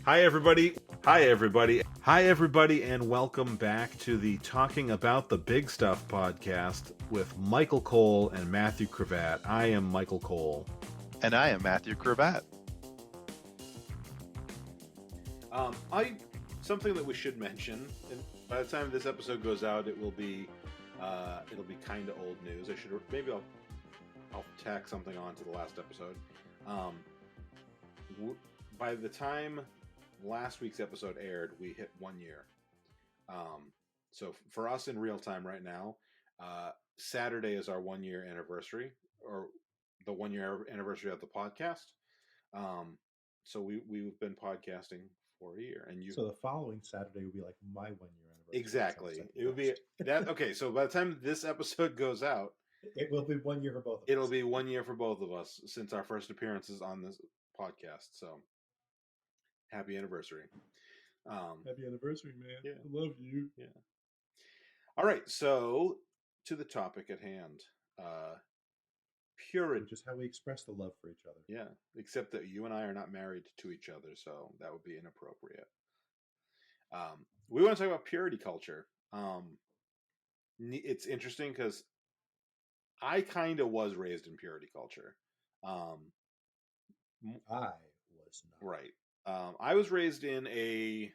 Hi, everybody. Hi, everybody. Hi, everybody, and welcome back to the Talking About the Big Stuff podcast with Michael Cole and Matthew Cravat. I am Michael Cole. And I am Matthew Cravat. Something that we should mention, and by the time this episode goes out, it'll be kind of old news. I'll tack something on to the last episode. By the time last week's episode aired, we hit 1 year. So for us in real time right now, Saturday is our 1 year anniversary, or the 1 year anniversary of the podcast. So we've been podcasting for a year, and so the following Saturday will be like my 1 year anniversary. Exactly. It would be that. Okay, so by the time this episode goes out, it will be 1 year for both of us. It'll be 1 year for both of us since our first appearances on this podcast. So happy anniversary. Happy anniversary, man. Yeah. I love you. Yeah. All right, so to the topic at hand. Purity. Which is how we express the love for each other. Yeah, except that you and I are not married to each other, so that would be inappropriate. We want to talk about purity culture. It's interesting because I kind of was raised in purity culture. I was not. Right. I was raised in a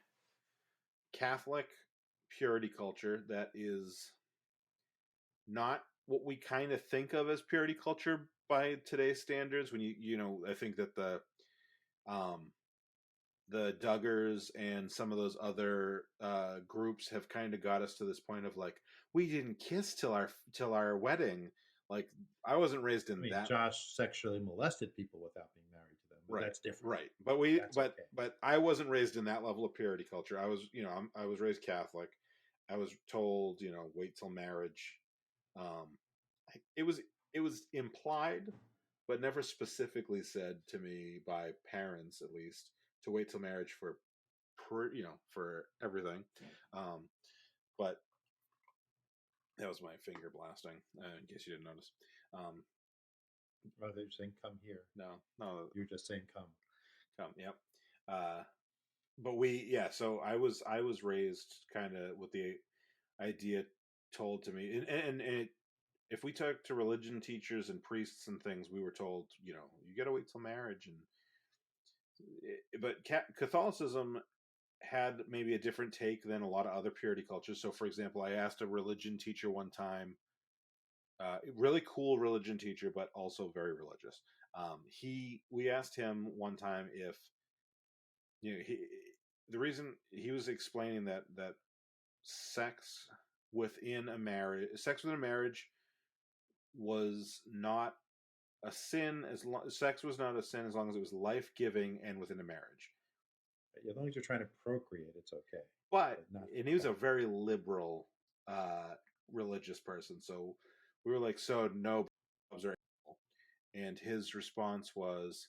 Catholic purity culture that is not what we kind of think of as purity culture by today's standards. When I think that the Duggars and some of those other groups have kind of got us to this point of like, we didn't kiss till our wedding. Like, I wasn't raised in that. Josh sexually molested people without being married to them. But right, that's different. Right, but I wasn't raised in that level of purity culture. I was, I was raised Catholic. I was told, wait till marriage. It was implied, but never specifically said to me by parents, at least, to wait till marriage for everything. But that was my finger blasting, in case you didn't notice. Rather than saying "come here," no, you're just saying "come." Yep. But so I was raised kind of with the idea told to me, and if we talk to religion teachers and priests and things, we were told, you got to wait till marriage. But Catholicism had maybe a different take than a lot of other purity cultures. So, for example, I asked a religion teacher one time, really cool religion teacher, but also very religious. We asked him one time if, the reason he was explaining that sex within a marriage was not a sin sex was not a sin as long as it was life-giving and within a marriage. As long as you're trying to procreate, it's okay. And he was a very liberal religious person, so we were like, so no are animal. And his response was,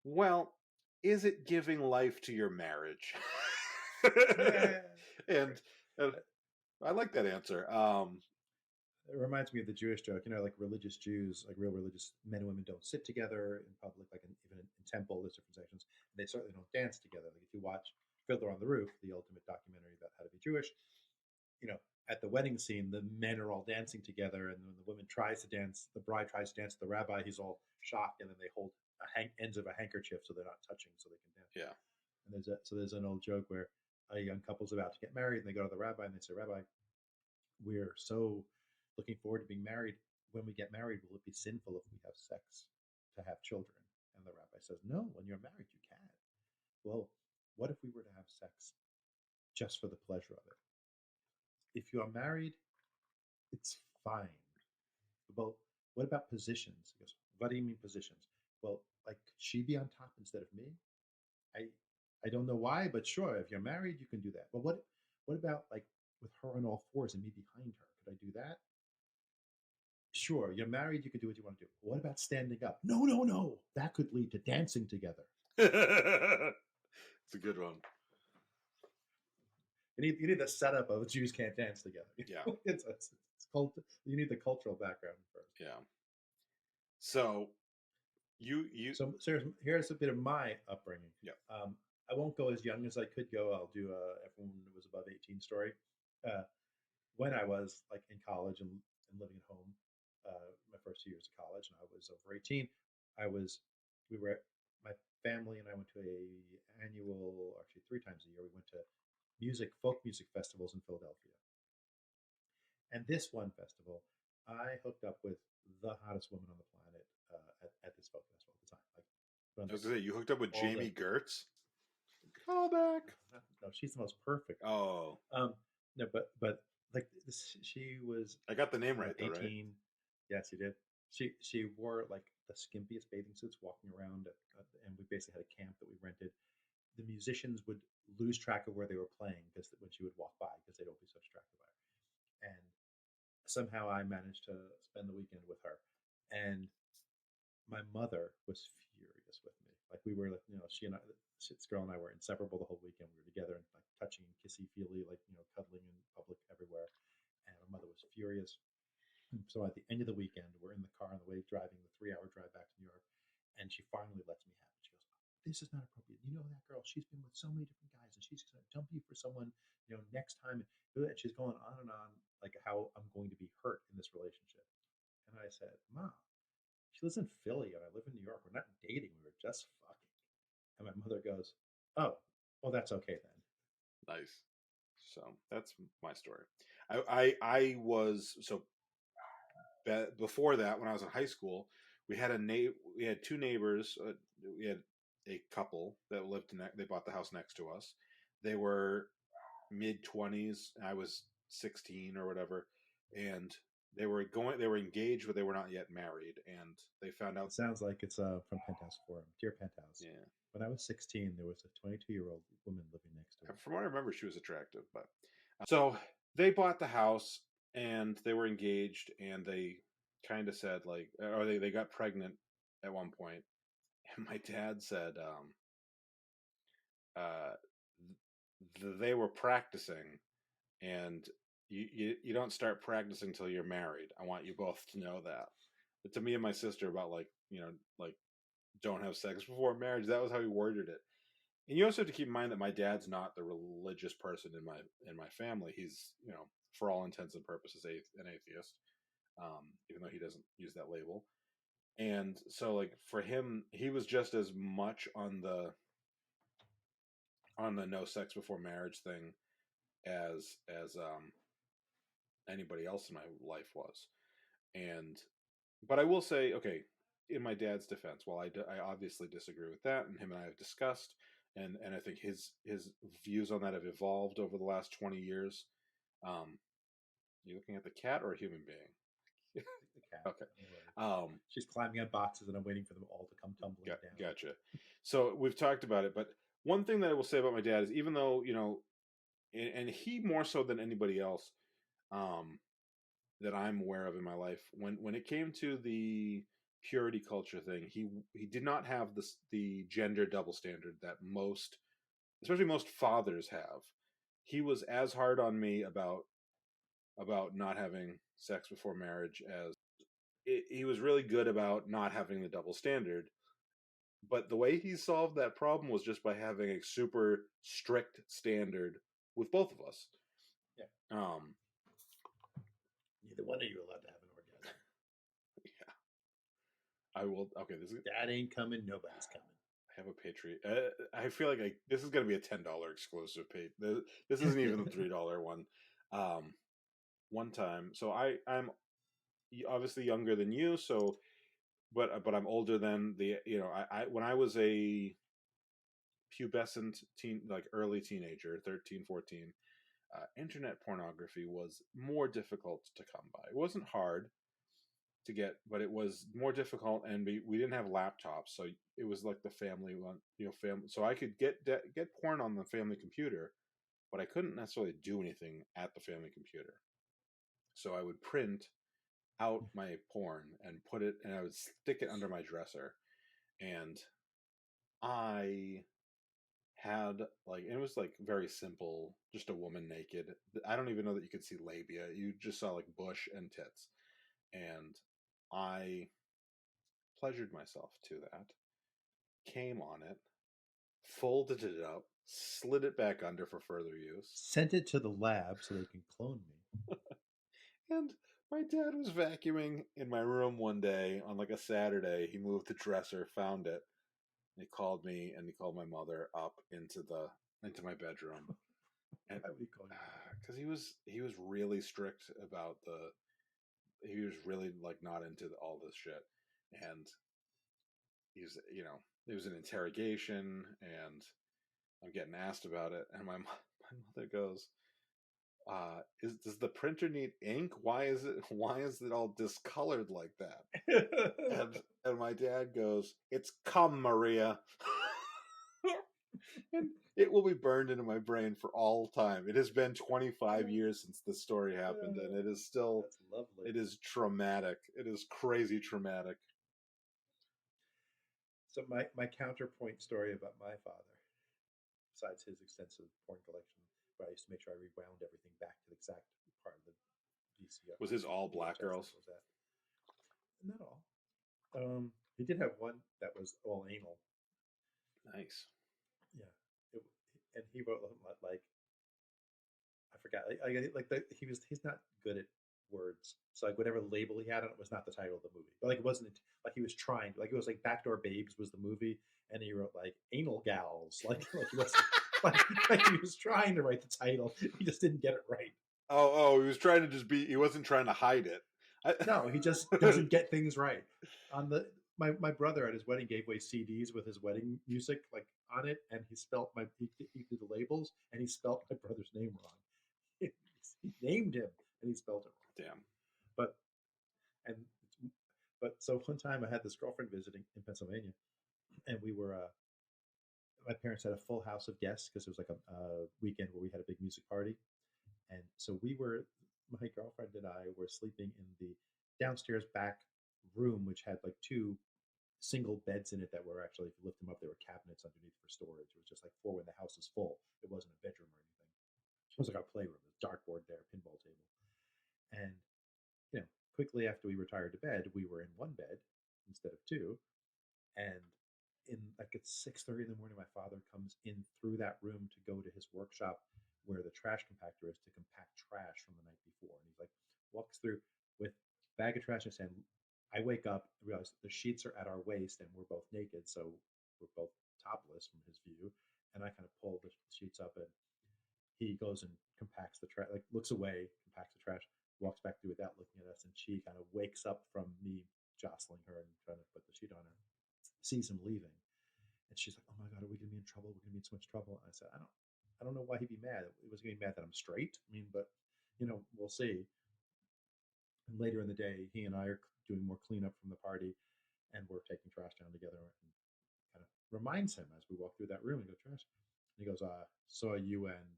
well, is it giving life to your marriage? and I like that answer. It reminds me of the Jewish joke, like religious Jews, like real religious men and women don't sit together in public, like even in temple, there's different sections. And they certainly don't dance together. Like if you watch Fiddler on the Roof, the ultimate documentary about how to be Jewish, at the wedding scene, the men are all dancing together, and when the woman tries to dance, the bride tries to dance to the rabbi, he's all shocked, and then they hold ends of a handkerchief so they're not touching, so they can dance. Yeah. And there's an old joke where a young couple's about to get married, and they go to the rabbi and they say, "Rabbi, we're so looking forward to being married. When we get married, will it be sinful if we have sex to have children?" And the rabbi says, "No, when you're married, you can." Well, what if we were to have sex just for the pleasure of it? If you are married, it's fine. Well, what about positions? He goes, "What do you mean positions?" Well, like, could she be on top instead of me? I don't know why, but sure, if you're married, you can do that. But what about like with her on all fours and me behind her? Could I do that? Sure, you're married, you can do what you want to do. What about standing up? No. That could lead to dancing together. It's a good one. You need the setup of Jews can't dance together. Yeah. it's you need the cultural background first. Yeah. So So here's a bit of my upbringing. Yeah. I won't go as young as I could go. I'll do everyone who was above 18 story. Uh, when I was like in college and living at home, my first 2 years of college, and I was over 18, I was, we were, my family and I went to a annual, actually 3 times a year, we went to folk music festivals in Philadelphia. And this one festival, I hooked up with the hottest woman on the planet at this folk festival at the time. Like, I was gonna say, you hooked up with all Jamie the Gertz. Call back. no, she's the most perfect. Oh, No, but like this, she was I got the name right though, 18. right? Yes, you did. She wore like the skimpiest bathing suits walking around, and we basically had a camp that we rented. The musicians would lose track of where they were playing because when she would walk by, because they'd all be so distracted by her. And somehow I managed to spend the weekend with her, and my mother was furious with me. Like we were, like, she and I, this girl and I were inseparable the whole weekend. We were together and like touching and kissy feely, like cuddling in public everywhere. And my mother was furious. And so at the end of the weekend, we're in the car on the way driving the 3 hour drive back to New York, and she finally lets me have it. She goes, "This is not appropriate. You know that girl? She's been with so many different guys, and she's going to dump you for someone, next time." And she's going on and on, like how I'm going to be hurt in this relationship. And I said, "Mom, she lives in Philly and I live in New York. We're not dating. We were just fucking." And my mother goes, "Oh, well, that's okay then." Nice. So that's my story. I was so before that, when I was in high school, we had we had two neighbors. We had a couple that lived they bought the house next to us. They were mid-20s. I was 16 or whatever, and they were engaged, but they were not yet married. And they found out. It sounds like it's from Penthouse Forum. Dear Penthouse. Yeah. When I was 16, there was a 22-year-old woman living next to us. From what I remember, she was attractive, but so they bought the house and they were engaged, and they kind of said like, or they got pregnant at one point, and my dad said, uh, they were practicing, and you don't start practicing till you're married. I want you both to know that. But to me and my sister about like like don't have sex before marriage. That was how he worded it. And you also have to keep in mind that my dad's not the religious person in my family. He's for all intents and purposes an atheist, even though he doesn't use that label. And so like for him, he was just as much on the no sex before marriage thing as anybody else in my life was. And but I will say, okay, in my dad's defense, while I obviously disagree with that, and him and I have discussed, and I think his views on that have evolved over the last 20 years. You looking at the cat or a human being? The cat. Okay. She's climbing on boxes, and I'm waiting for them all to come tumbling down. Gotcha. So we've talked about it, but one thing that I will say about my dad is, even though and he more so than anybody else, that I'm aware of in my life, when it came to the purity culture thing, he did not have the gender double standard that especially most fathers have. He was as hard on me about not having sex before marriage as he was really good about not having the double standard. But the way he solved that problem was just by having a super strict standard with both of us. Yeah. Neither one of you are allowed to have an orgasm. Yeah. I will. Okay, That ain't coming. Nobody's coming. I have a Patreon. I feel like this is going to be a $10 exclusive pay. This isn't even the $3 one. One time, so I'm obviously younger than you, so but I'm older than I when I was a pubescent teen, like early teenager, 13, 14, internet pornography was more difficult to come by. It wasn't hard to get, but it was more difficult, and we didn't have laptops, so it was like the family one, family. So I could get porn on the family computer, but I couldn't necessarily do anything at the family computer. So I would print out my porn and put it, and I would stick it under my dresser, and I had like, it was like very simple, just a woman naked. I don't even know that you could see labia. You just saw like bush and tits, and I pleasured myself to that, came on it, folded it up, slid it back under for further use. Sent it to the lab so they can clone me. And my dad was vacuuming in my room one day on like a Saturday. He moved the dresser, found it, and he called me and he called my mother up into my bedroom. And Why would he call you? because he was really strict about he was really like not into all this shit, and he's it was an interrogation, and I'm getting asked about it, and my mother goes, does the printer need ink? Why is it all discolored like that? And my dad goes, "It's cum, Maria." And it will be burned into my brain for all time. It has been 25 years since this story happened, and it is still, That's lovely. it is traumatic. It is crazy traumatic. So my counterpoint story about my father, besides his extensive porn collection, where I used to make sure I rewound everything back to the exact part of the VCR. Was his all black VHS girls? that was at. Not all. He did have one that was all anal. Nice. Yeah, and he wrote like I forgot. He's not good at words. So like whatever label he had on it was not the title of the movie. But like it wasn't like he was trying. Like it was like Backdoor Babes was the movie, and he wrote like Anal Gals. Like he wasn't like he was trying to write the title. He just didn't get it right. Oh, he was trying to just be. He wasn't trying to hide it. No, he just doesn't get things right. On the my brother at his wedding gave away CDs with his wedding music like on it, and he spelt he did the labels, and he spelt my brother's name wrong. He named him, and he spelled it wrong. Damn. But and but so one time I had this girlfriend visiting in Pennsylvania, and we were my parents had a full house of guests because it was like a weekend where we had a big music party, and so my girlfriend and I were sleeping in the downstairs back room, which had like two single beds in it that were actually, if you lift them up, there were cabinets underneath for storage. It was just like for when the house is full. It wasn't a bedroom or anything. It was like our playroom, a dartboard there, pinball table. And, quickly after we retired to bed, we were in one bed instead of two. And in like at 6:30 in the morning, my father comes in through that room to go to his workshop where the trash compactor is to compact trash from the night before. And he's like, walks through with a bag of trash in his hand. I wake up and realize the sheets are at our waist and we're both naked, so we're both topless from his view. And I kind of pull the sheets up, and he goes and compacts the trash, like looks away, compacts the trash, walks back through without looking at us, and she kind of wakes up from me jostling her and trying to put the sheet on her, sees him leaving, and she's like, "Oh my God, are we gonna be in trouble? We're gonna be in so much trouble." And I said, I don't know why he'd be mad. He was gonna be mad that I'm straight. I mean, but we'll see. And later in the day, he and I are doing more cleanup from the party, and we're taking trash down together, and kind of reminds him as we walk through that room and go trash. And he goes, "Saw you and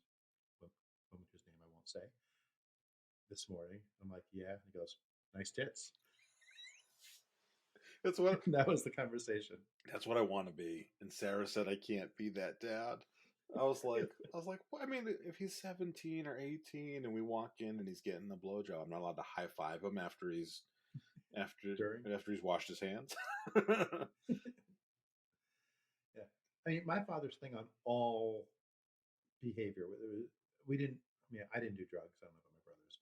woman whose name I won't say this morning." I'm like, "Yeah." And he goes, "Nice tits." That's what. That was the conversation. That's what I want to be. And Sarah said I can't be that dad. I was like, well, I mean, if he's 17 or 18 and we walk in and he's getting a blowjob, I'm not allowed to high five him after he's washed his hands. Yeah, I mean, my father's thing on all behavior. We didn't. I mean, I didn't do drugs. I don't know about my brothers,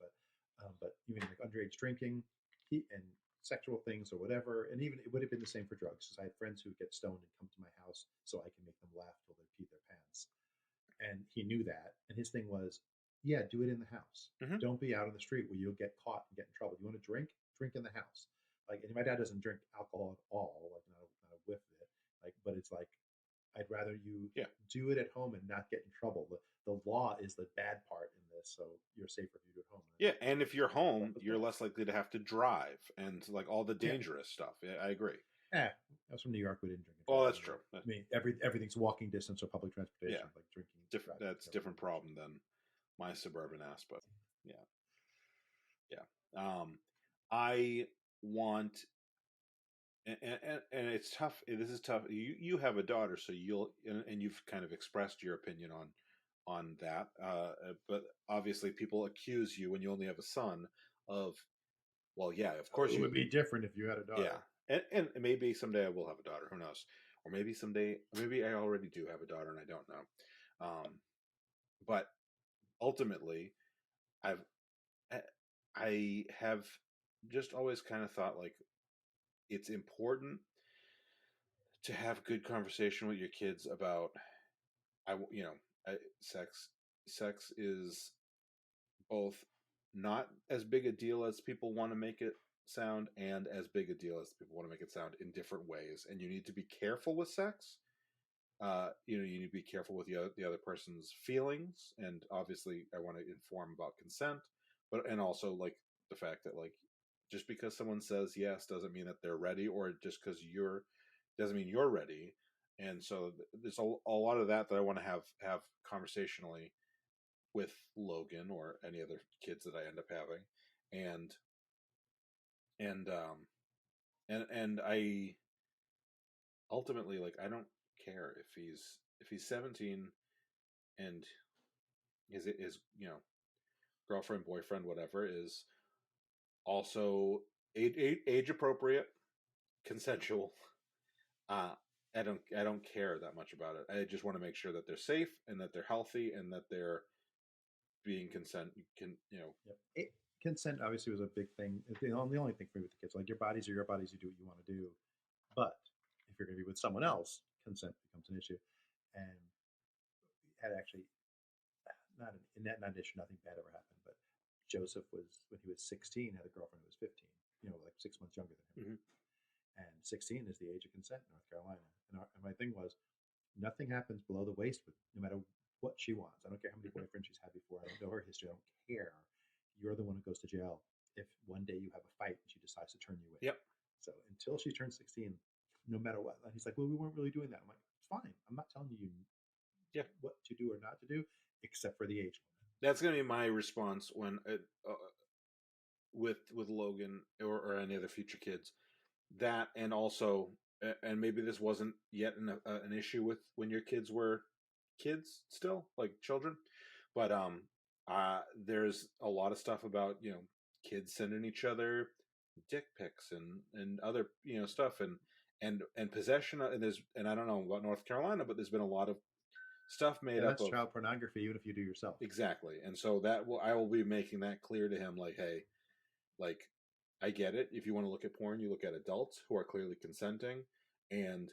but even like underage drinking, and sexual things or whatever, and even it would have been the same for drugs. Because I had friends who would get stoned and come to my house so I can make them laugh till they pee their pants, and he knew that. And his thing was, yeah, do it in the house. Mhm. Don't be out on the street where you'll get caught and get in trouble. You want to drink? Drink in the house. Like, and my dad doesn't drink alcohol at all, like not a whiff of it. Like, but it's like, I'd rather you do it at home and not get in trouble. The law is the bad part in this, so you're safer if you do it at home. Yeah, and if you're home, you're less likely to have to drive and like all the dangerous stuff. Yeah, I agree. I was from New York. We didn't drink. Oh, that's true. I mean, everything's walking distance or public transportation. Yeah. Like drinking. Different. That's a different problem than my suburban aspect. Yeah. I want, and it's tough. This is tough. You have a daughter, so and you've kind of expressed your opinion on that. But obviously, people accuse you when you only have a son of, well, yeah, of course it would be different if you had a daughter. Yeah, and maybe someday I will have a daughter. Who knows? or maybe someday, maybe I already do have a daughter and I don't know. But ultimately, I've I have just always kind of thought like it's important to have good conversation with your kids about sex. Sex is both not as big a deal as people want to make it sound and as big a deal as people want to make it sound in different ways, and you need to be careful with sex. You need to be careful with the other person's feelings, and obviously I want to inform about consent, and also like the fact that like just because someone says yes doesn't mean that they're ready, or just because you're doesn't mean you're ready. And so there's a lot of that I want to have conversationally with Logan or any other kids that I end up having, and and um and I ultimately like I don't care if he's 17 and his girlfriend, boyfriend, whatever is also age appropriate, consensual. I don't care that much about it. I just want to make sure that they're safe and that they're healthy and that they're being Yep. Consent obviously was a big thing. The only thing for me with the kids, like your bodies are your bodies, you do what you want to do. But if you're going to be with someone else, consent becomes an issue. And had actually not an issue, nothing bad ever happened. But Joseph was when he was 16, had a girlfriend who was 15, like 6 months younger than him. Mm-hmm. And 16 is the age of consent in North Carolina. And my thing was, nothing happens below the waist with no matter what she wants. I don't care how many boyfriends she's had before. I don't know her history. I don't care. You're the one who goes to jail if one day you have a fight and she decides to turn you in. Yep. So until she turns 16, no matter what. And he's like, well, we weren't really doing that. I'm like, fine. I'm not telling you what to do or not to do, except for the age limit. That's going to be my response when with Logan or any other future kids. That, and also, and maybe this wasn't yet an issue with when your kids were kids still, like children, but there's a lot of stuff about kids sending each other dick pics and other stuff and possession, and I don't know about North Carolina, but there's been a lot of stuff made up that's of child pornography, even if you do yourself. Exactly, and so I will be making that clear to him, like, hey, like, I get it. If you want to look at porn, you look at adults who are clearly consenting, and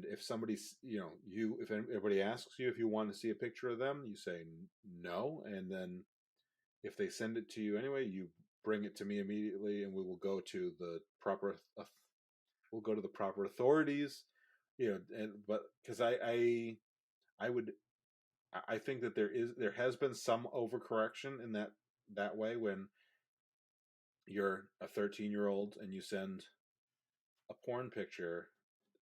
if somebody's if everybody asks you if you want to see a picture of them, you say no, and then if they send it to you anyway, you bring it to me immediately, and we will go to the proper authorities, but because I think that there has been some overcorrection in that way when you're a 13-year-old and you send a porn picture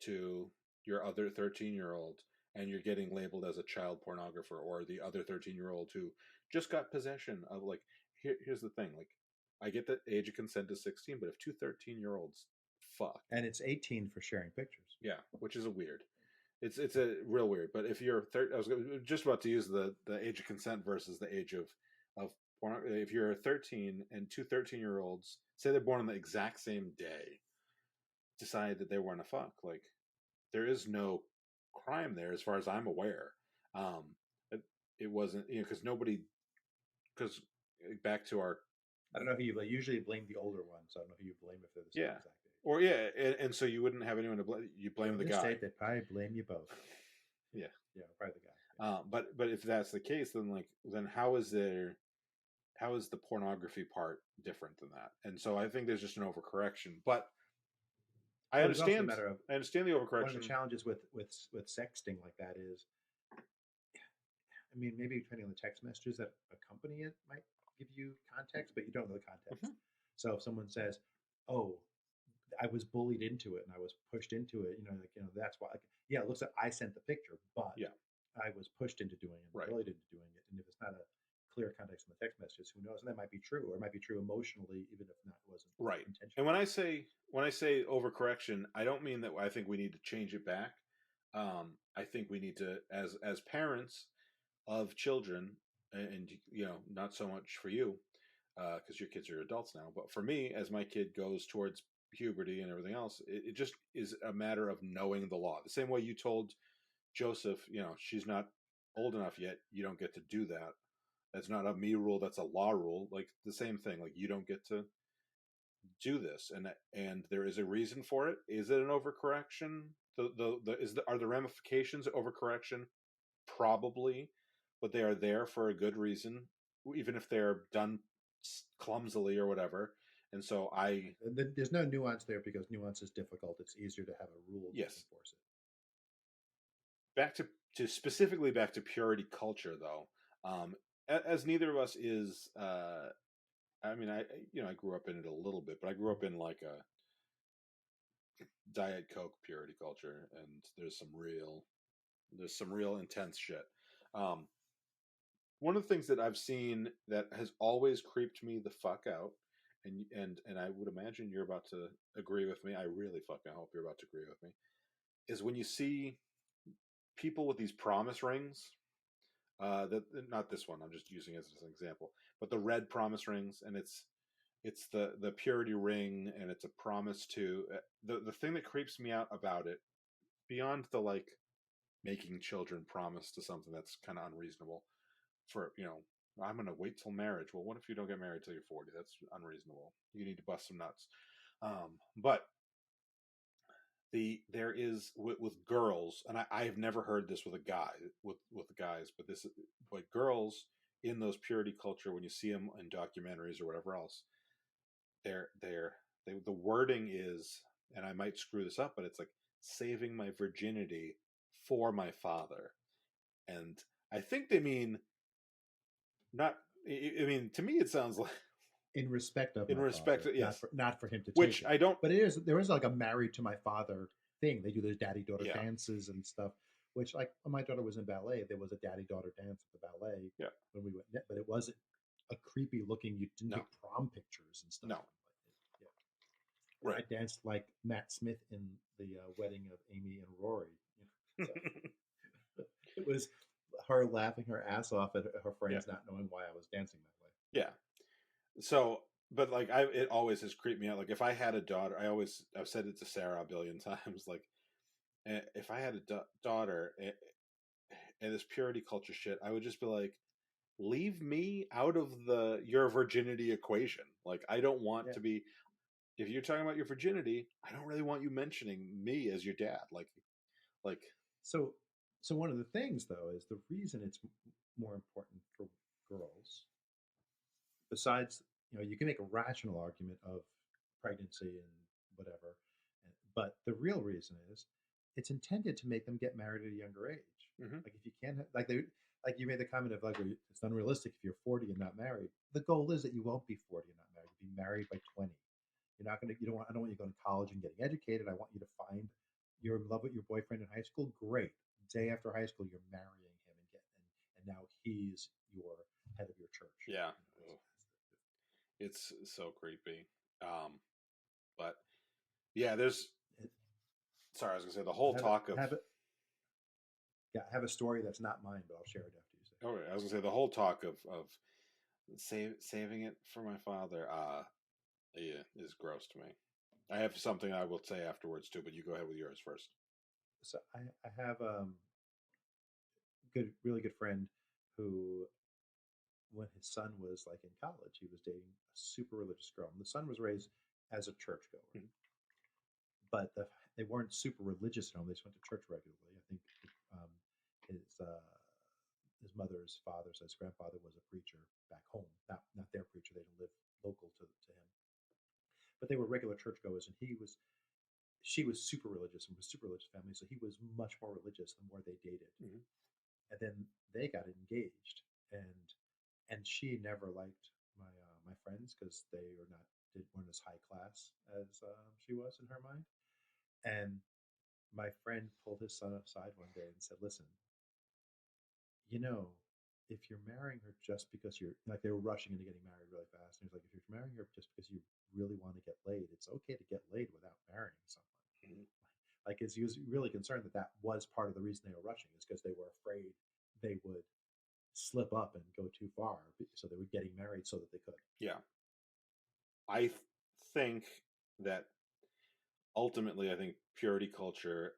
to your other 13-year-old and you're getting labeled as a child pornographer, or the other 13-year-old who just got possession of, like, here's the thing, like, I get that age of consent is 16, but if two 13-year-olds fuck, and it's 18 for sharing pictures, which is a weird. It's a real weird. But if you're I was just about to use the age of consent versus the age of porn. If you're 13 and two 13-year-olds say they're born on the exact same day, decide that they want to fuck, like, there is no crime there as far as I'm aware. It wasn't, because because back to our, I don't know who you usually blame the older one, so I don't know who you blame if they're the same exact age. Or and so you wouldn't have anyone to blame. You blame the guy. They'd probably blame you both. Yeah, probably the guy. But if that's the case, then how is the pornography part different than that? And so I think there's just an overcorrection. But I understand. I understand the overcorrection. One of the challenges with sexting like that is, I mean, maybe depending on the text messages that accompany it might give you context, but you don't know the context. Mm-hmm. So if someone says, "Oh, I was bullied into it and I was pushed into it," that's why. It looks like I sent the picture, but I was pushed into doing it, bullied into doing it. And if it's not a clear context in the text messages, who knows? And that might be true, or it might be true emotionally, even if it wasn't right. intentional. And when I say overcorrection, I don't mean that I think we need to change it back. I think we need to, as parents of children, and not so much for you, because your kids are adults now, but for me, as my kid goes towards puberty and everything else. It just is a matter of knowing the law. The same way you told Joseph, she's not old enough yet. You don't get to do that. That's not a me rule. That's a law rule. Like the same thing. Like you don't get to do this, and there is a reason for it. Is it an overcorrection? Are the ramifications of overcorrection? Probably, but they are there for a good reason, even if they're done clumsily or whatever. And so there's no nuance there because nuance is difficult. It's easier to have a rule to enforce it. Back to specifically back to purity culture, though. As neither of us is, I mean, I grew up in it a little bit, but I grew up in like a Diet Coke purity culture, and there's some real intense shit. One of the things that I've seen that has always creeped me the fuck out, and I would imagine you're about to agree with me. I really fucking hope you're about to agree with me. Is when you see people with these promise rings. That not this one. I'm just using it as an example, but the red promise rings, and it's the purity ring, and it's a promise to the thing that creeps me out about it, beyond the like making children promise to something that's kind of unreasonable. For I'm gonna wait till marriage. Well, what if you don't get married till you're 40? That's unreasonable. You need to bust some nuts. But there is with girls, and I have never heard this with a guy with guys, but this like girls in those purity culture, when you see them in documentaries or whatever else, the wording is, and I might screw this up, but it's like saving my virginity for my father, and I think they mean not. I mean, to me, it sounds like in respect of yes, not for him to which take it. I don't. But there is like a married to my father thing. They do those daddy daughter dances and stuff. Which, like when my daughter was in ballet, there was a daddy daughter dance at the ballet when we went. But it wasn't a creepy looking. You didn't take prom pictures and stuff. No. Right. I danced like Matt Smith in the wedding of Amy and Rory. So it was her laughing her ass off at her friends not knowing why I was dancing that way. Yeah. So, but like it always has creeped me out. Like if I had a daughter, I've said it to Sarah a billion times. Like if I had a daughter and this purity culture shit, I would just be like, leave me out of your virginity equation. Like I don't want to be. If you're talking about your virginity, I don't really want you mentioning me as your dad. Like. So one of the things though is the reason it's more important for girls. Besides, you can make a rational argument of pregnancy and whatever, but the real reason is it's intended to make them get married at a younger age. Mm-hmm. Like if you can't, like you made the comment of like it's unrealistic if you're 40 and not married. The goal is that you won't be 40 and not married. You'll be married by 20. You're not going to. I don't want you going to college and getting educated. I want you to find you're in love with your boyfriend in high school. Great. Day after high school, you're marrying him and now he's your head of your church. Yeah. It's so creepy. But yeah, sorry, I was gonna say the whole talk of. I have a story that's not mine, but I'll share it after you say. Oh, I was gonna say the whole talk of saving it for my father. Is gross to me. I have something I will say afterwards too, but you go ahead with yours first. So I have really good friend who, when his son was like in college, he was dating a super religious girl. And the son was raised as a churchgoer, but they weren't super religious at home. They just went to church regularly. I think his mother's father, so his grandfather, was a preacher back home. Not their preacher. They didn't live local to him, but they were regular churchgoers, and she was super religious and was super religious family, so he was much more religious the more they dated. Mm-hmm. And then they got engaged, and she never liked my friends because they weren't as high class as she was in her mind. And my friend pulled his son aside one day and said, "Listen, if you're marrying her just because you're like," they were rushing into getting married really fast, and he was like, "If you're marrying her just because you really want to get laid, it's okay to get laid without marrying someone." Mm-hmm. Like, he was really concerned that was part of the reason they were rushing, is because they were afraid they would slip up and go too far, so they were getting married so that they could. Yeah, I think that ultimately, I think purity culture,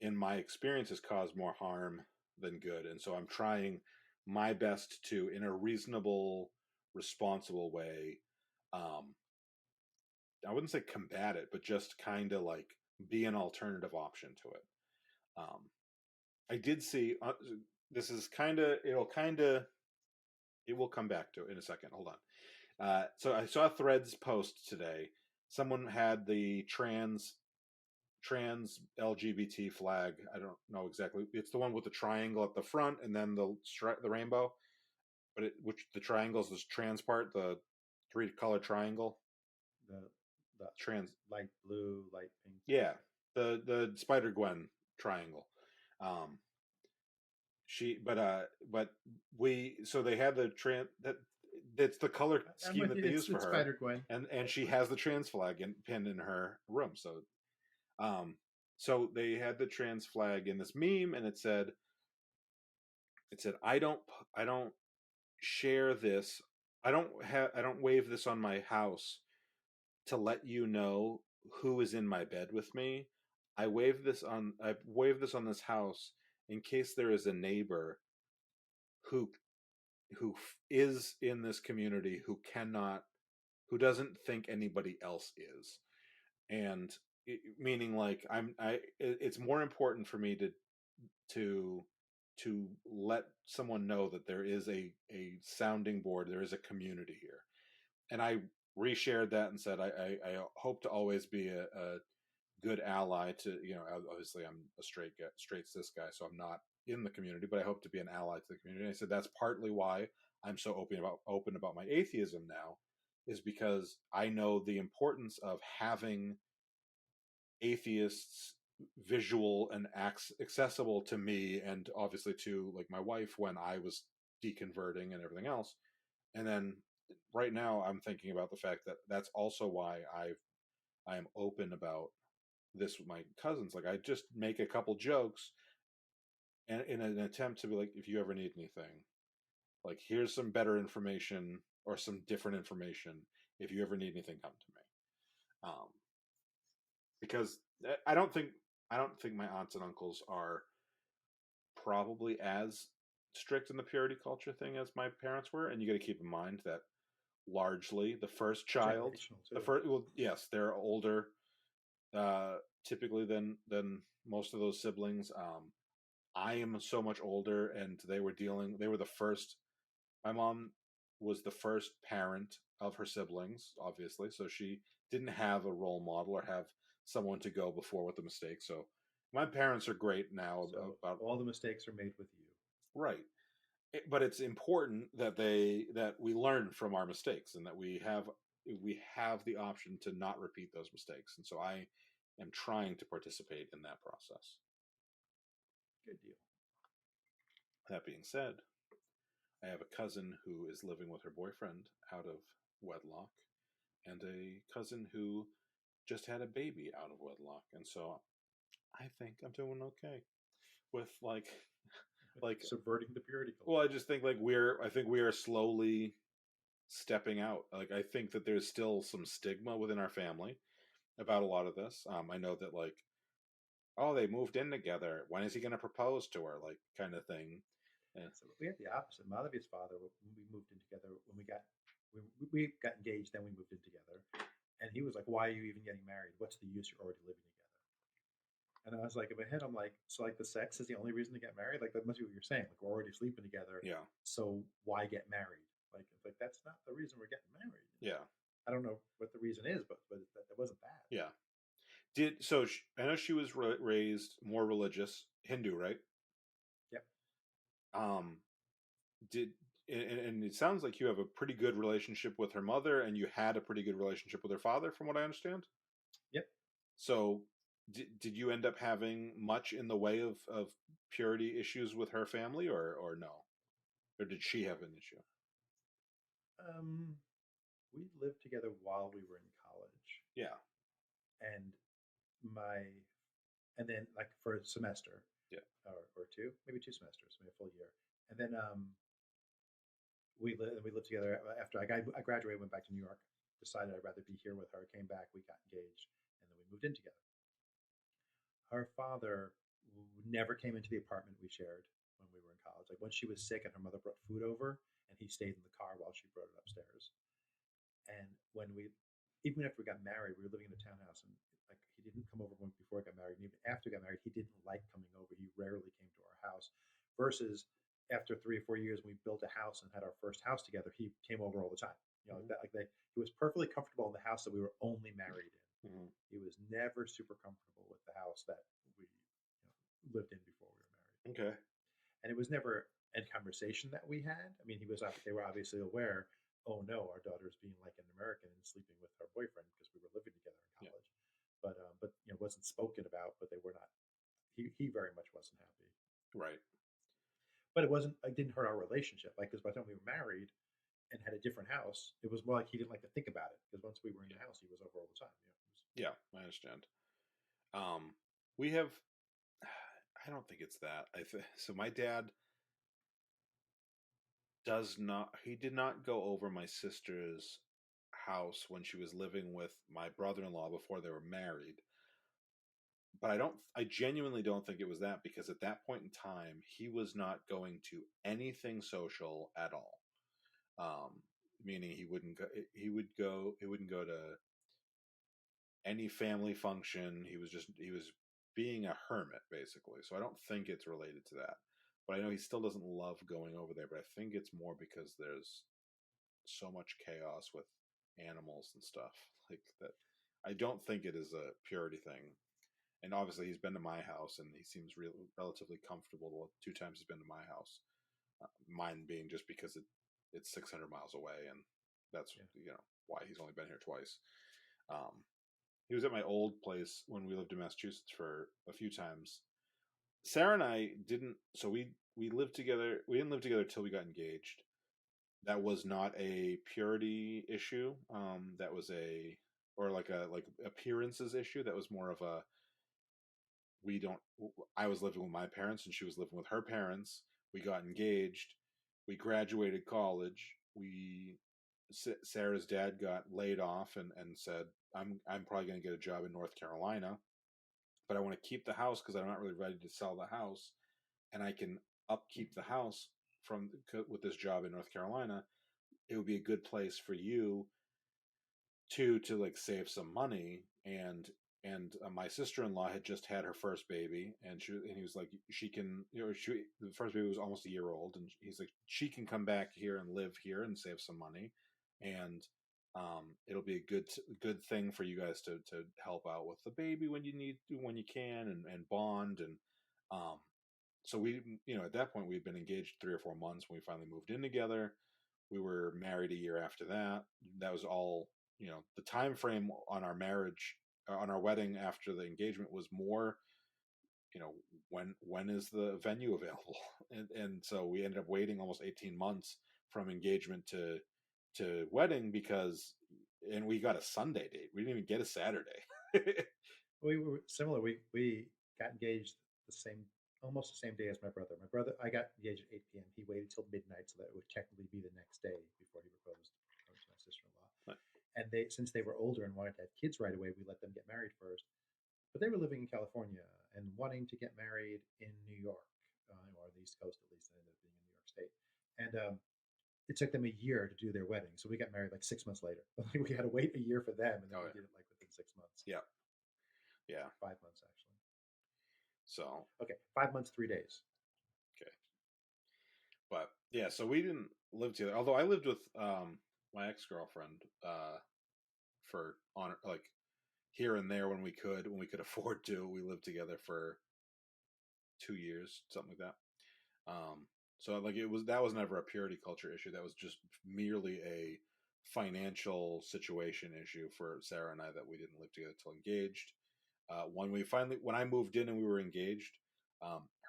in my experience, has caused more harm than good. And so I'm trying my best to, in a reasonable, responsible way, um, I wouldn't say combat it, but just kind of like be an alternative option to it. Um, I did see, this is it will come back to it in a second. Hold on. So I saw Threads post today. Someone had the trans LGBT flag. I don't know exactly. It's the one with the triangle at the front and then the rainbow. But which the triangles is trans part, the three color triangle. The the Trans. light blue, light pink. Yeah, the Spider Gwen triangle. Um, but we so they had the trans that it's the color I'm scheme with that you. they use for It's her, Spider Gwen. and she has the trans flag pinned in her room. Um, so they had the trans flag in this meme, and it said I don't share this. I don't wave this on my house to let you know who is in my bed with me. I wave this on this house in case there is a neighbor who is in this community who doesn't think anybody else is. And meaning like it's more important for me to to let someone know that there is a sounding board, there is a community here. And I reshared that and said I hope to always be a good ally to, obviously I'm a straight cis guy, so I'm not in the community, but I hope to be an ally to the community. And I said that's partly why I'm so open about my atheism now, is because I know the importance of having atheists visual and accessible to me, and obviously to like my wife when I was deconverting and everything else. And then right now I'm thinking about the fact that that's also why I am open about this with my cousins. Like I just make a couple jokes and in an attempt to be like, if you ever need anything, like here's some better information or some different information. If you ever need anything, come to me. Because I don't think my aunts and uncles are probably as strict in the purity culture thing as my parents were. And you got to keep in mind that largely the first child, Generational the too. first, well, yes, they're older, typically than most of those siblings. I am so much older, and they were the first. My mom was the first parent of her siblings, obviously, so she didn't have a role model or have someone to go before with the mistakes. So my parents are great now So about all the mistakes are made with you. right. But it's important that we learn from our mistakes, and that we have the option to not repeat those mistakes. And so I am trying to participate in that process. Good deal. That being said, I have a cousin who is living with her boyfriend out of wedlock, and a cousin who just had a baby out of wedlock. And so I think I'm doing okay with like Subverting the purity well, culture. I just think I think we are slowly stepping out. Like I think that there's still some stigma within our family about a lot of this. I know that like, oh, they moved in together. When is he going to propose to her? Like kind of thing. And So we had the opposite. Madhavi's father, when we moved in together, we got engaged, then we moved in together, and he was like, "Why are you even getting married? What's the use? You're already living together." And I was like, in my head, I'm like, so like the sex is the only reason to get married? Like that must be what you're saying. Like we're already sleeping together, yeah, so why get married? Like that's not the reason we're getting married. yeah, I don't know what the reason is, but that wasn't that. yeah. I know she was raised more religious Hindu, right? Yep. Um, did and it sounds like you have a pretty good relationship with her mother, and you had a pretty good relationship with her father, from what I understand. Yep. So, did you end up having much in the way of purity issues with her family, or no, or did she have an issue? Um, we lived together while we were in college, Yeah, and my and then like for a semester yeah, or two, maybe 2 semesters, maybe a full year, and then we lived together after I graduated, went back to New York, decided I'd rather be here with her, came back, we got engaged, and then we moved in together. Her father never came into the apartment we shared when we were in college. Like when she was sick and her mother brought food over, and he stayed in the car while she brought it upstairs. And when even after we got married, we were living in a townhouse, and like he didn't come over before I got married, and even after we got married, he didn't like coming over. He rarely came to our house. Versus after 3 or 4 years, we built a house and had our first house together. He came over all the time. You know, like that. Like that. He was perfectly comfortable in the house that we were only married in. Mm-hmm. He was never super comfortable with the house that we lived in before we were married. Okay. And it was never a conversation that we had. I mean, they were obviously aware. Oh no, our daughter's being like an American and sleeping with her boyfriend because we were living together in college. Yeah. But it wasn't spoken about. But they were not. He very much wasn't happy. Right. But it wasn't. It didn't hurt our relationship. Like because by the time we were married and had a different house, it was more like he didn't like to think about it because once we were in the house, he was over all the time. Yeah, I understand. We have. I don't think it's that. So. My dad he did not go over my sister's house when she was living with my brother-in-law before they were married. But I genuinely don't think it was that, because at that point in time, he was not going to anything social at all. Meaning he wouldn't go to any family function. He was being a hermit, basically. So I don't think it's related to that. But I know he still doesn't love going over there, but I think it's more because there's so much chaos with animals and stuff like that. I don't think it is a purity thing. And obviously he's been to my house and he seems relatively comfortable the 2 times he's been to my house. Mine being just because it's 600 miles away, and that's why he's only been here twice. He was at my old place when we lived in Massachusetts for a few times. Sarah and I didn't. So we lived together. We didn't live together till we got engaged. That was not a purity issue. That was like appearances issue. That was more of a I was living with my parents and she was living with her parents. We got engaged. We graduated college. Sarah's dad got laid off and said, I'm probably going to get a job in North Carolina, but I want to keep the house because I'm not really ready to sell the house, and I can upkeep the house with this job in North Carolina. It would be a good place for you to like save some money. And my sister-in-law had just had her first baby, and he was like, she can, the first baby was almost a year old, and he's like, she can come back here and live here and save some money, and it'll be a good thing for you guys to help out with the baby when you can, and bond. And so we, at that point we'd been engaged 3 or 4 months when we finally moved in together. We were married a year after that. That was all, the time frame on our marriage, on our wedding after the engagement was more, when is the venue available? And so we ended up waiting almost 18 months from engagement to wedding and we got a Sunday date. We didn't even get a Saturday. We were similar. We got engaged almost the same day as my brother. I got engaged at 8 p.m. He waited till midnight so that it would technically be the next day before he proposed to my sister-in-law. Right. And since they were older and wanted to have kids right away, we let them get married first. But they were living in California and wanting to get married in New York, or the East Coast at least. They ended up being in New York State. And it took them a year to do their wedding. So we got married like 6 months later. We had to wait a year for them, and then we did it like within 6 months. Yeah. Yeah. 5 months, actually. So. Okay, 5 months, 3 days. Okay. But yeah, so we didn't live together. Although I lived with my ex-girlfriend for like here and there when we could afford to. We lived together for 2 years, something like that. So like that was never a purity culture issue. That was just merely a financial situation issue for Sarah and I, that we didn't live together till engaged. When I moved in and we were engaged,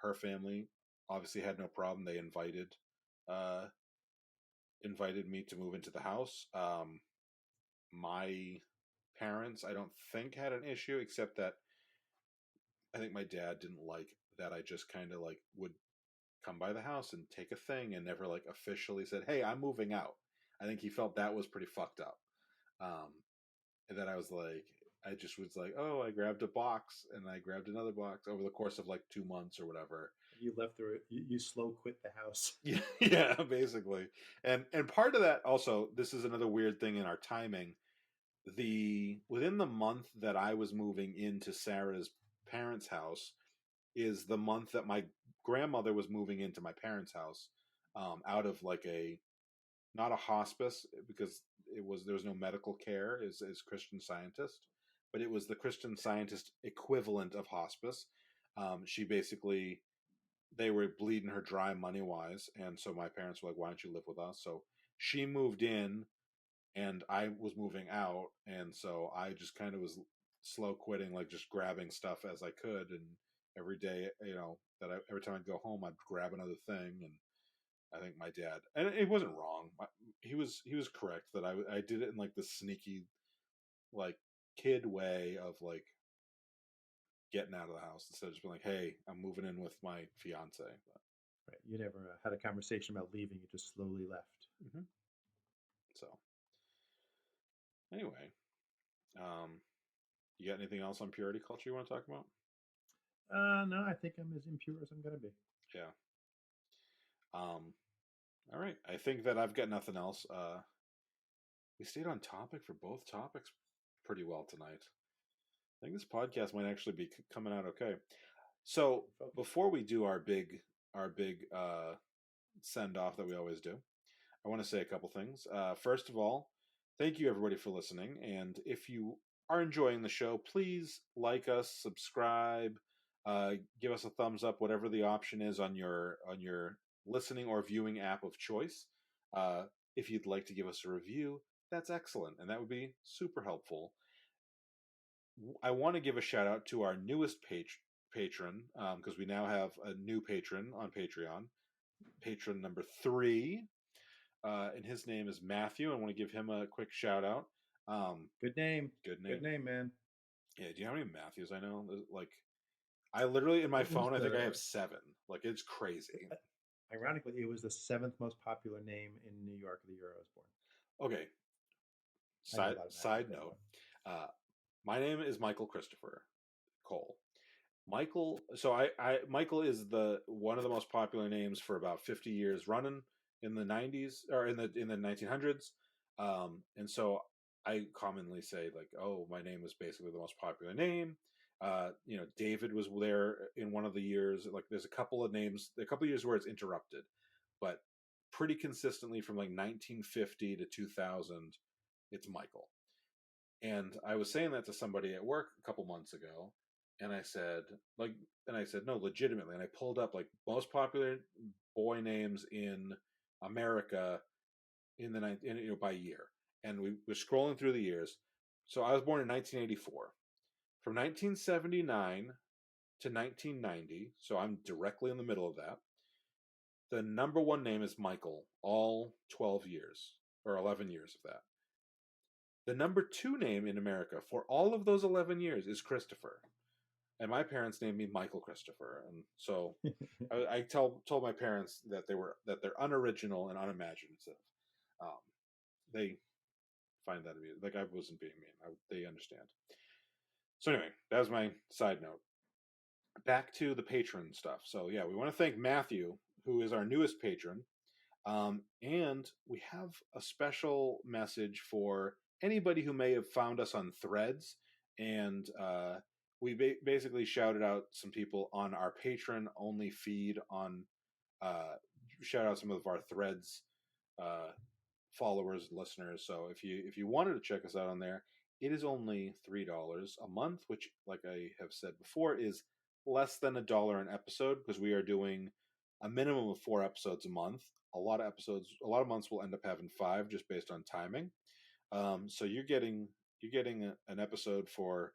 her family obviously had no problem. They invited me to move into the house. My parents, I don't think, had an issue, except that I think my dad didn't like that I just kind of like would come by the house and take a thing and never like officially said, "Hey, I'm moving out." I think he felt that was pretty fucked up. And that I was like, I just was like, oh, I grabbed a box and I grabbed another box over the course of like 2 months or whatever. You left you slow quit the house. Yeah, yeah, basically. And part of that also, this is another weird thing in our timing. Within the month that I was moving into Sarah's parents' house is the month that my grandmother was moving into my parents' house, out of like not a hospice because there was no medical care as Christian Scientist, but it was the Christian Scientist equivalent of hospice. She basically, they were bleeding her dry money wise, and so my parents were like, "Why don't you live with us?" So she moved in, and I was moving out, and so I just kind of was slow quitting, like just grabbing stuff as I could, and every day, every time I'd go home, I'd grab another thing, and I think my dad, and it wasn't wrong. He was correct that I did it in like the sneaky, like kid way of like getting out of the house instead of just being like, "Hey, I'm moving in with my fiance." But, Right. You never had a conversation about leaving. You just slowly left. mm-hmm. So anyway, you got anything else on purity culture you want to talk about? No, I think I'm as impure as I'm gonna be. Yeah. All right. I think that I've got nothing else. We stayed on topic for both topics pretty well tonight. I think this podcast might actually be coming out okay. So before we do our big send off that we always do, I want to say a couple things. First of all, thank you everybody for listening, and if you are enjoying the show, please like us, subscribe, give us a thumbs up, whatever the option is on your listening or viewing app of choice. If you'd like to give us a review, that's excellent, and that would be super helpful. I want to give a shout out to our newest patron, because we now have a new patron on Patreon, patron number 3, and his name is Matthew. I want to give him a quick shout out. Good name. Good name. Good name, man. Yeah. Do you know how many Matthews I know? Like, I literally in my phone, I think I have 7. Like, it's crazy. Ironically, it was the 7th most popular name in New York the year I was born. Okay. Side note. My name is Michael Christopher Cole. Michael. So Michael is one of the most popular names for about 50 years running in the 90s or in the 1900s. And so I commonly say like, oh, my name is basically the most popular name. David was there in one of the years. Like, there's a couple of years where it's interrupted, but pretty consistently from like 1950 to 2000, it's Michael. And I was saying that to somebody at work a couple months ago, and I said, no, legitimately. And I pulled up like most popular boy names in America by year, and we were scrolling through the years. So I was born in 1984. From 1979 to 1990, so I'm directly in the middle of that. The number one name is Michael, all 12 years or 11 years of that. The number 2 name in America for all of those 11 years is Christopher. And my parents named me Michael Christopher. And so I told my parents that they're unoriginal and unimaginative. They find that amusing. Like, I wasn't being mean. They understand. So anyway, that was my side note. Back to the patron stuff. So yeah, we want to thank Matthew, who is our newest patron. And we have a special message for anybody who may have found us on Threads. And we basically shouted out some people on our patron only feed on shout out some of our Threads followers, listeners. So if you wanted to check us out on there, it is only $3 a month, which, like I have said before, is less than $1 an episode, because we are doing a minimum of 4 episodes a month. A lot of months will end up having 5 just based on timing. So you're getting an episode for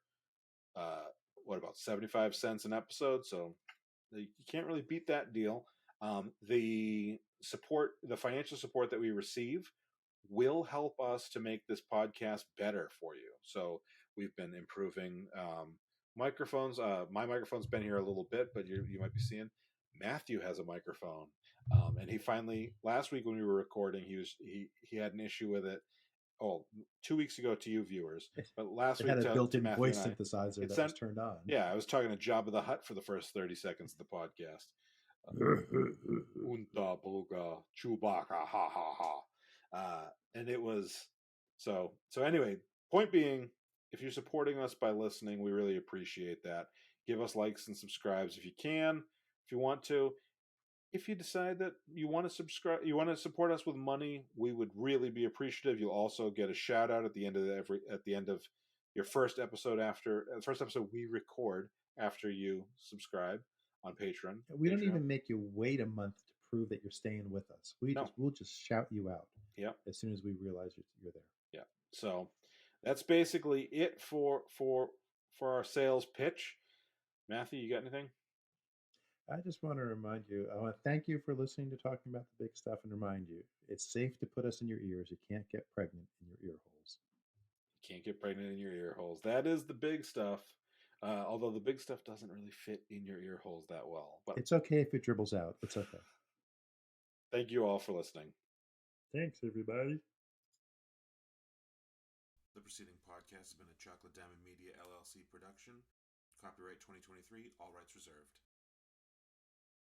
what, about 75 cents an episode. So you can't really beat that deal. The financial support that we receive will help us to make this podcast better for you. So we've been improving microphones. My microphone's been here a little bit, but you might be seeing Matthew has a microphone. And he finally, last week when we were recording, he had an issue with it, oh, 2 weeks ago to you viewers, but last It week had a to built-in Matthew voice and I. synthesizer It that was sent, turned on. yeah, I was talking to Jabba the Hutt for the first 30 seconds of the podcast. Unta boga Chewbacca, ha ha ha. And it was so anyway, point being, if you're supporting us by listening, we really appreciate that. Give us likes and subscribes if you can, if you want to. If you decide that you want to subscribe, you want to support us with money, we would really be appreciative. You'll also get a shout out at the end of your first episode we record after you subscribe on Patreon. We don't even make you wait a month to prove that you're staying with us. We'll just shout you out. Yep. As soon as we realize you're there. Yeah. So that's basically it for our sales pitch. Matthew, you got anything? I just want to remind you, I want to thank you for listening to Talking About the Big Stuff and remind you, it's safe to put us in your ears. You can't get pregnant in your ear holes. You can't get pregnant in your ear holes. That is the big stuff. Although the big stuff doesn't really fit in your ear holes that well. But it's okay if it dribbles out. It's okay. Thank you all for listening. Thanks, everybody. The preceding podcast has been a Chocolate Diamond Media LLC production. Copyright 2023, all rights reserved.